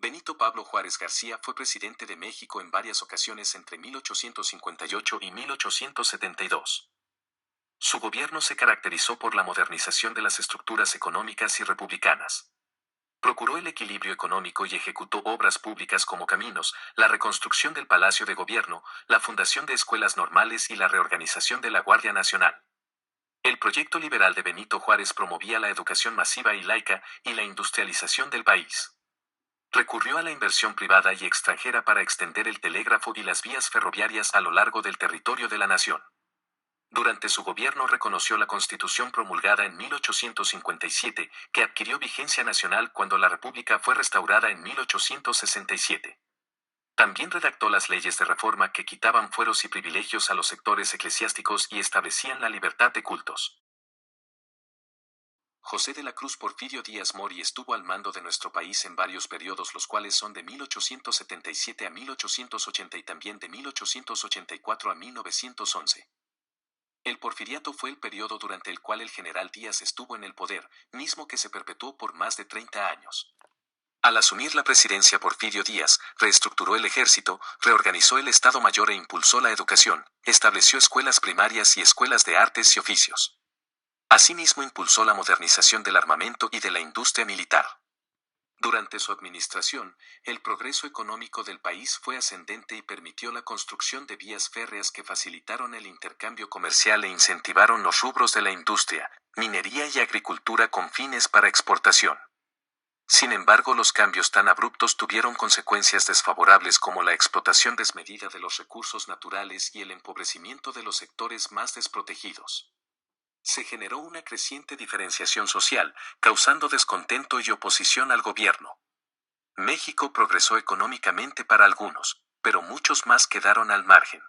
Benito Pablo Juárez García fue presidente de México en varias ocasiones entre 1858 y 1872. Su gobierno se caracterizó por la modernización de las estructuras económicas y republicanas. Procuró el equilibrio económico y ejecutó obras públicas como caminos, la reconstrucción del Palacio de Gobierno, la fundación de escuelas normales y la reorganización de la Guardia Nacional. El proyecto liberal de Benito Juárez promovía la educación masiva y laica y la industrialización del país. Recurrió a la inversión privada y extranjera para extender el telégrafo y las vías ferroviarias a lo largo del territorio de la nación. Durante su gobierno reconoció la Constitución promulgada en 1857, que adquirió vigencia nacional cuando la República fue restaurada en 1867. También redactó las leyes de reforma que quitaban fueros y privilegios a los sectores eclesiásticos y establecían la libertad de cultos. José de la Cruz Porfirio Díaz Mori estuvo al mando de nuestro país en varios periodos, los cuales son de 1877 a 1880 y también de 1884 a 1911. El porfiriato fue el periodo durante el cual el general Díaz estuvo en el poder, mismo que se perpetuó por más de 30 años. Al asumir la presidencia Porfirio Díaz, reestructuró el ejército, reorganizó el Estado Mayor e impulsó la educación, estableció escuelas primarias y escuelas de artes y oficios. Asimismo impulsó la modernización del armamento y de la industria militar. Durante su administración, el progreso económico del país fue ascendente y permitió la construcción de vías férreas que facilitaron el intercambio comercial e incentivaron los rubros de la industria, minería y agricultura con fines para exportación. Sin embargo, los cambios tan abruptos tuvieron consecuencias desfavorables como la explotación desmedida de los recursos naturales y el empobrecimiento de los sectores más desprotegidos. Se generó una creciente diferenciación social, causando descontento y oposición al gobierno. México progresó económicamente para algunos, pero muchos más quedaron al margen.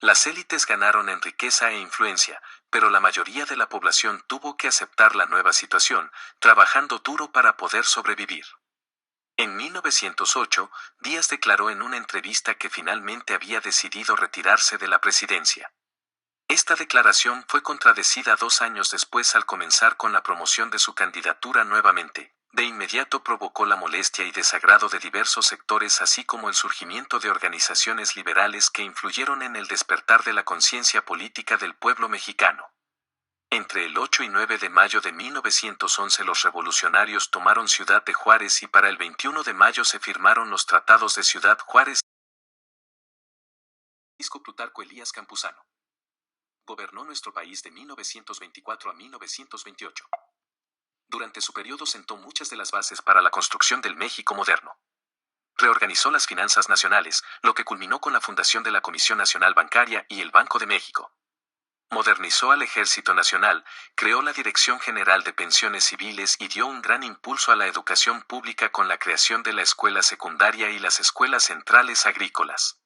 Las élites ganaron en riqueza e influencia, pero la mayoría de la población tuvo que aceptar la nueva situación, trabajando duro para poder sobrevivir. En 1908, Díaz declaró en una entrevista que finalmente había decidido retirarse de la presidencia. Esta declaración fue contradecida 2 años después al comenzar con la promoción de su candidatura nuevamente. De inmediato provocó la molestia y desagrado de diversos sectores, así como el surgimiento de organizaciones liberales que influyeron en el despertar de la conciencia política del pueblo mexicano. Entre el 8 y 9 de mayo de 1911 los revolucionarios tomaron Ciudad de Juárez y para el 21 de mayo se firmaron los tratados de Ciudad Juárez. Francisco Plutarco Elías Campuzano gobernó nuestro país de 1924 a 1928. Durante su periodo sentó muchas de las bases para la construcción del México moderno. Reorganizó las finanzas nacionales, lo que culminó con la fundación de la Comisión Nacional Bancaria y el Banco de México. Modernizó al Ejército Nacional, creó la Dirección General de Pensiones Civiles y dio un gran impulso a la educación pública con la creación de la escuela secundaria y las escuelas centrales agrícolas.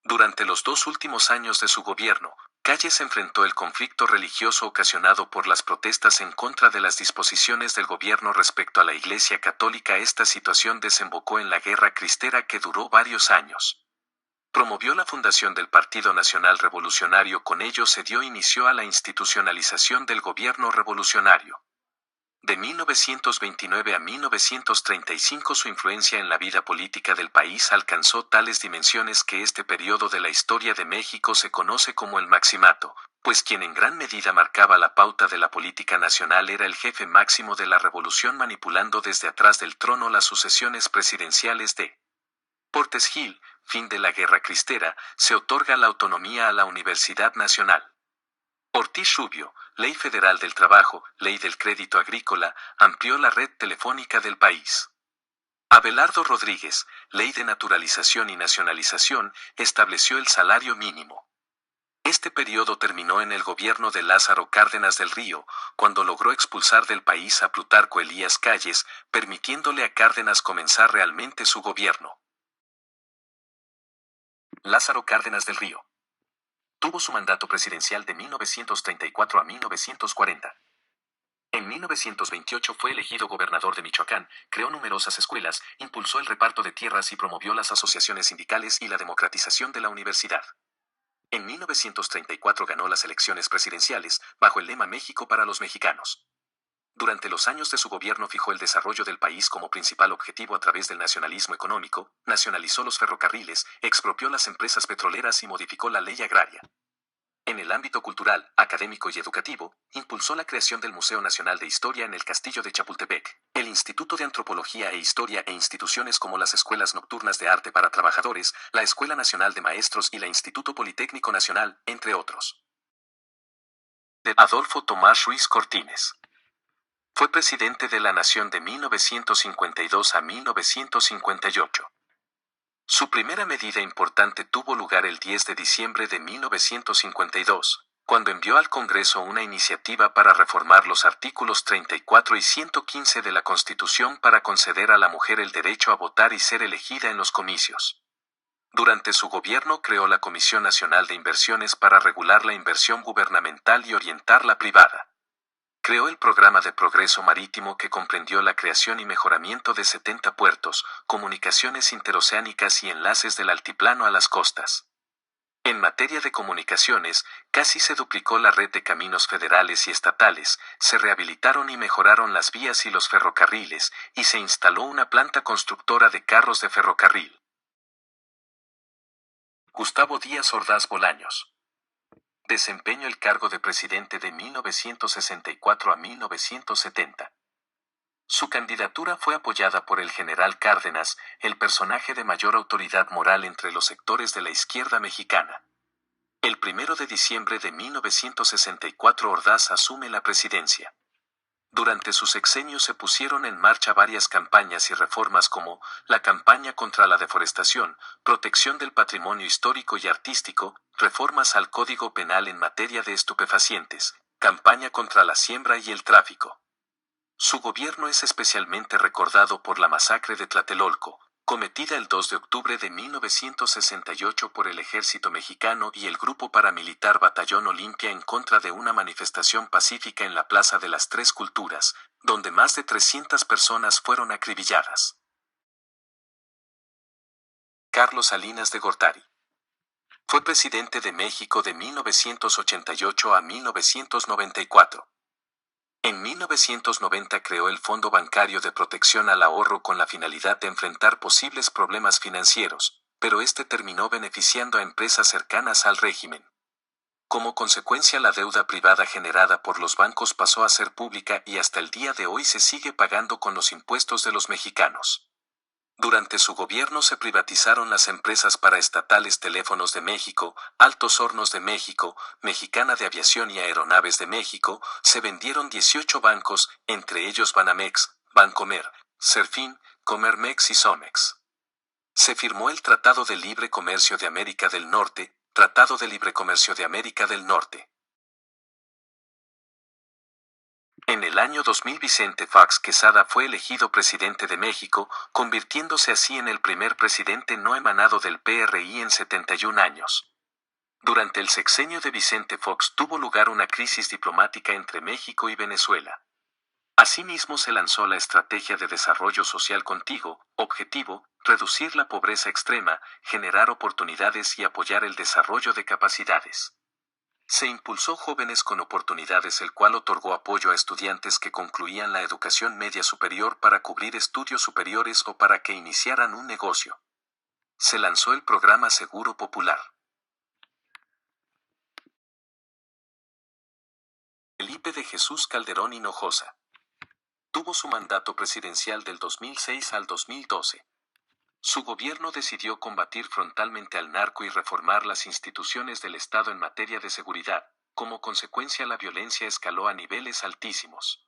Durante los 2 últimos años de su gobierno, Calles enfrentó el conflicto religioso ocasionado por las protestas en contra de las disposiciones del gobierno respecto a la Iglesia Católica. Esta situación desembocó en la Guerra Cristera que duró varios años. Promovió la fundación del Partido Nacional Revolucionario, con ello se dio inicio a la institucionalización del gobierno revolucionario. De 1929 a 1935 su influencia en la vida política del país alcanzó tales dimensiones que este periodo de la historia de México se conoce como el Maximato, pues quien en gran medida marcaba la pauta de la política nacional era el jefe máximo de la revolución, manipulando desde atrás del trono las sucesiones presidenciales de Portes Gil. Fin de la Guerra Cristera, se otorga la autonomía a la Universidad Nacional. Ortiz Rubio, Ley Federal del Trabajo, Ley del Crédito Agrícola, amplió la red telefónica del país. Abelardo Rodríguez, Ley de Naturalización y Nacionalización, estableció el salario mínimo. Este periodo terminó en el gobierno de Lázaro Cárdenas del Río, cuando logró expulsar del país a Plutarco Elías Calles, permitiéndole a Cárdenas comenzar realmente su gobierno. Lázaro Cárdenas del Río tuvo su mandato presidencial de 1934 a 1940. En 1928 fue elegido gobernador de Michoacán, creó numerosas escuelas, impulsó el reparto de tierras y promovió las asociaciones sindicales y la democratización de la universidad. En 1934 ganó las elecciones presidenciales, bajo el lema México para los mexicanos. Durante los años de su gobierno fijó el desarrollo del país como principal objetivo a través del nacionalismo económico, nacionalizó los ferrocarriles, expropió las empresas petroleras y modificó la ley agraria. En el ámbito cultural, académico y educativo, impulsó la creación del Museo Nacional de Historia en el Castillo de Chapultepec, el Instituto de Antropología e Historia e instituciones como las Escuelas Nocturnas de Arte para Trabajadores, la Escuela Nacional de Maestros y la Instituto Politécnico Nacional, entre otros. De Adolfo Tomás Ruiz Cortines. Fue presidente de la Nación de 1952 a 1958. Su primera medida importante tuvo lugar el 10 de diciembre de 1952, cuando envió al Congreso una iniciativa para reformar los artículos 34 y 115 de la Constitución para conceder a la mujer el derecho a votar y ser elegida en los comicios. Durante su gobierno creó la Comisión Nacional de Inversiones para regular la inversión gubernamental y orientar la privada. Creó el Programa de Progreso Marítimo que comprendió la creación y mejoramiento de 70 puertos, comunicaciones interoceánicas y enlaces del altiplano a las costas. En materia de comunicaciones, casi se duplicó la red de caminos federales y estatales, se rehabilitaron y mejoraron las vías y los ferrocarriles, y se instaló una planta constructora de carros de ferrocarril. Gustavo Díaz Ordaz Bolaños. Desempeñó el cargo de presidente de 1964 a 1970. Su candidatura fue apoyada por el general Cárdenas, el personaje de mayor autoridad moral entre los sectores de la izquierda mexicana. El 1 de diciembre de 1964 Ordaz asume la presidencia. Durante su sexenio se pusieron en marcha varias campañas y reformas como la campaña contra la deforestación, protección del patrimonio histórico y artístico, reformas al Código Penal en materia de estupefacientes, campaña contra la siembra y el tráfico. Su gobierno es especialmente recordado por la masacre de Tlatelolco, cometida el 2 de octubre de 1968 por el ejército mexicano y el grupo paramilitar Batallón Olimpia en contra de una manifestación pacífica en la Plaza de las Tres Culturas, donde más de 300 personas fueron acribilladas. Carlos Salinas de Gortari. Fue presidente de México de 1988 a 1994. En 1990 creó el Fondo Bancario de Protección al Ahorro con la finalidad de enfrentar posibles problemas financieros, pero este terminó beneficiando a empresas cercanas al régimen. Como consecuencia, la deuda privada generada por los bancos pasó a ser pública y hasta el día de hoy se sigue pagando con los impuestos de los mexicanos. Durante su gobierno se privatizaron las empresas paraestatales Teléfonos de México, Altos Hornos de México, Mexicana de Aviación y Aeronaves de México, se vendieron 18 bancos, entre ellos Banamex, Bancomer, Serfín, Comermex y Somex. Se firmó el Tratado de Libre Comercio de América del Norte, Tratado de Libre Comercio de América del Norte. En el año 2000 Vicente Fox Quesada fue elegido presidente de México, convirtiéndose así en el primer presidente no emanado del PRI en 71 años. Durante el sexenio de Vicente Fox tuvo lugar una crisis diplomática entre México y Venezuela. Asimismo se lanzó la Estrategia de Desarrollo Social Contigo, objetivo, reducir la pobreza extrema, generar oportunidades y apoyar el desarrollo de capacidades. Se impulsó Jóvenes con Oportunidades, el cual otorgó apoyo a estudiantes que concluían la educación media superior para cubrir estudios superiores o para que iniciaran un negocio. Se lanzó el programa Seguro Popular. Felipe de Jesús Calderón Hinojosa. Tuvo su mandato presidencial del 2006 al 2012. Su gobierno decidió combatir frontalmente al narco y reformar las instituciones del Estado en materia de seguridad. Como consecuencia, la violencia escaló a niveles altísimos.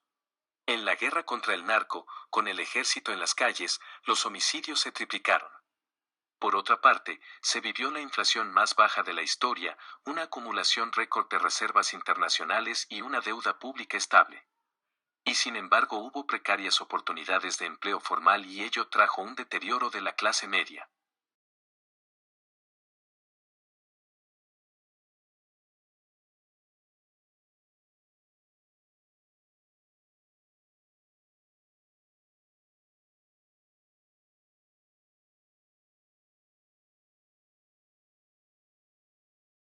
En la guerra contra el narco, con el ejército en las calles, los homicidios se triplicaron. Por otra parte, se vivió la inflación más baja de la historia, una acumulación récord de reservas internacionales y una deuda pública estable. Y sin embargo hubo precarias oportunidades de empleo formal y ello trajo un deterioro de la clase media.